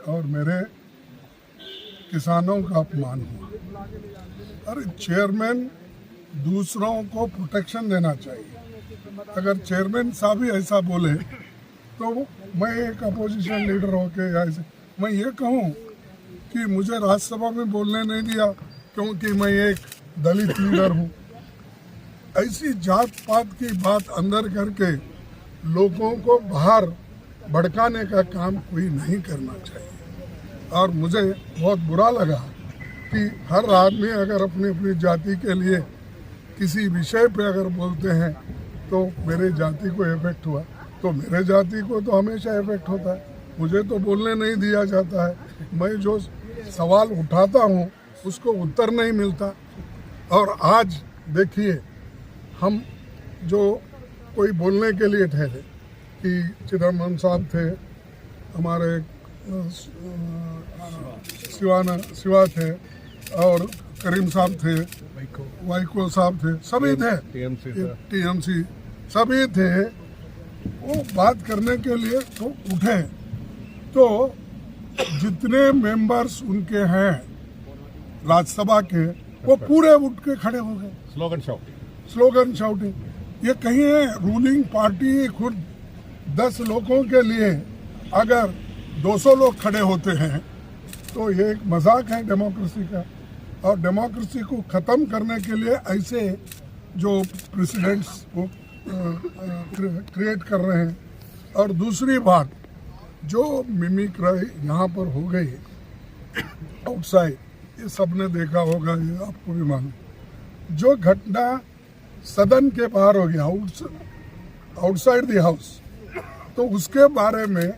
और मेरे किसानों का अपमान हुआ। अरे चेयरमैन दूसरों को प्रोटेक्शन देना चाहिए। अगर चेयरमैन साहब ही ऐसा बोले तो मैं एक अपोजिशन लीडर होके ऐसे मैं ये कहूँ कि मुझे राज्यसभा में बोलने नहीं दिया क्योंकि मैं एक दलित लीडर हूँ। ऐसी जात पात की बात अंदर करके लोगों को बाहर भड़काने का काम कोई नहीं करना चाहिए। और मुझे बहुत बुरा लगा कि हर आदमी अगर अपनी अपनी जाति के लिए किसी विषय पे अगर बोलते हैं तो मेरे जाति को इफेक्ट हुआ, तो मेरे जाति को तो हमेशा इफेक्ट होता है। मुझे तो बोलने नहीं दिया जाता है। मैं जो सवाल उठाता हूँ उसको उत्तर नहीं मिलता। और आज देखिए हम जो कोई बोलने के लिए ठहरे कि चिदम्बरम साहब थे, हमारे शिवा थे और करीम साहब थे, वाइको साहब थे, सभी थे, टीएमसी सभी थे। वो बात करने के लिए तो उठे, तो जितने मेंबर्स उनके हैं राज्यसभा के वो पूरे उठ के खड़े हो गए। स्लोगन शाउटिंग ये कहीं है? रूलिंग पार्टी खुद 10 लोगों के लिए अगर 200 लोग खड़े होते हैं तो ये एक मजाक है डेमोक्रेसी का। और डेमोक्रेसी को ख़त्म करने के लिए ऐसे जो प्रेसिडेंट्स को क्रिएट कर रहे हैं। और दूसरी बात, जो मिमिक्री यहाँ पर हो गई आउटसाइड, ये सबने देखा होगा, ये आपको भी मालूम। जो घटना सदन के बाहर हो गया, आउटसाइड द हाउस, तो उसके बारे में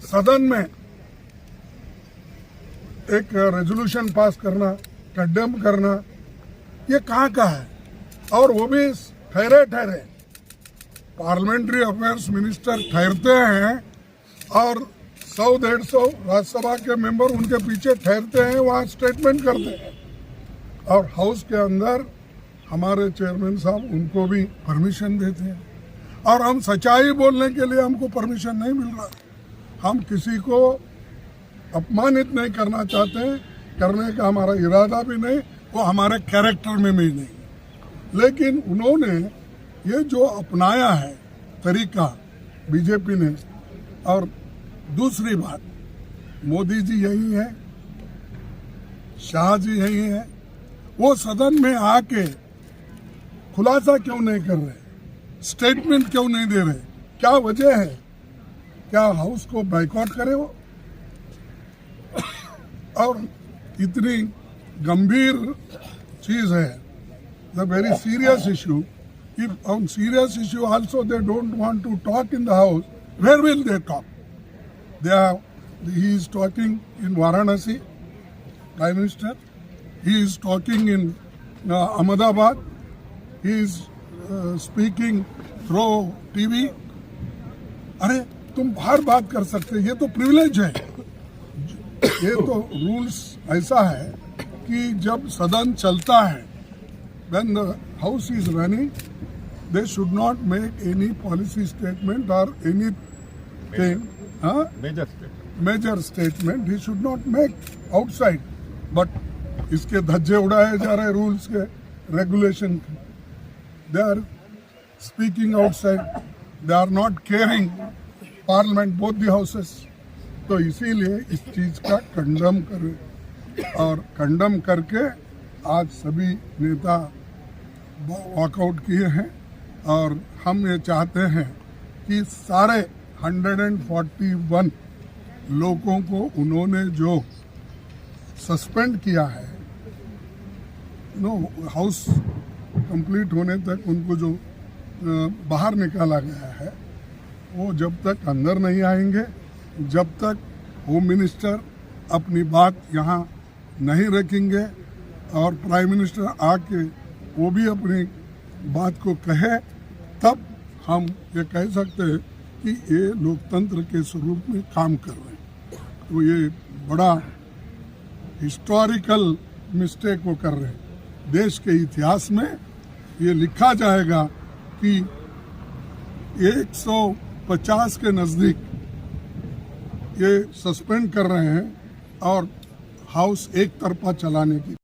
सदन में एक रेजोल्यूशन पास करना, कंडेम करना, ये कहाँ का है? और वो भी ठहरे पार्लियामेंट्री अफेयर्स मिनिस्टर ठहरते हैं और 100-150 राज्यसभा के मेंबर उनके पीछे ठहरते हैं, वहाँ स्टेटमेंट करते हैं। और हाउस के अंदर हमारे चेयरमैन साहब उनको भी परमिशन देते हैं। और हम सच्चाई बोलने के लिए हमको परमिशन नहीं मिल रहा। हम किसी को अपमानित नहीं करना चाहते, करने का हमारा इरादा भी नहीं, वो हमारे कैरेक्टर में भी नहीं। लेकिन उन्होंने ये जो अपनाया है तरीका बीजेपी ने, और दूसरी बात, मोदी जी यही है, शाह जी यही है, वो सदन में आके खुलासा क्यों नहीं कर रहे, स्टेटमेंट क्यों नहीं दे रहे? क्या वजह है? क्या हाउस को बाइकआउट करे वो? और इतनी गंभीर चीज है, the very serious issue. If on serious issue also they don't want to talk in the house, where will they talk? He is talking in Varanasi, Prime Minister. He is talking in Ahmedabad. He is speaking through TV. अरे तुम बाहर बात कर सकते, ये तो privilege है। ये तो रूल्स ऐसा है कि जब सदन चलता है, when the house is running, they should not make any policy statement or anything. Major statement he should not make outside. But इसके धज्जे उड़ाए जा रहे रूल्स के, रेगुलेशन के। They are speaking outside. They are not caring Parliament, both the houses. तो इसीलिए इस चीज का कंडम करें, और कंडम करके आज सभी नेता वॉकआउट किए हैं। और हम ये चाहते हैं कि सारे 141 लोगों को उन्होंने जो सस्पेंड किया है, हाउस कंप्लीट होने तक उनको जो बाहर निकाला गया है, वो जब तक अंदर नहीं आएंगे, जब तक होम मिनिस्टर अपनी बात यहाँ नहीं रखेंगे और प्राइम मिनिस्टर आके वो भी अपनी बात को कहे, तब हम ये कह सकते हैं कि ये लोकतंत्र के स्वरूप में काम कर रहे हैं। तो ये बड़ा हिस्टोरिकल मिस्टेक वो कर रहे हैं। देश के इतिहास में ये लिखा जाएगा कि 150 के नज़दीक ये सस्पेंड कर रहे हैं और हाउस एक तरफा चलाने की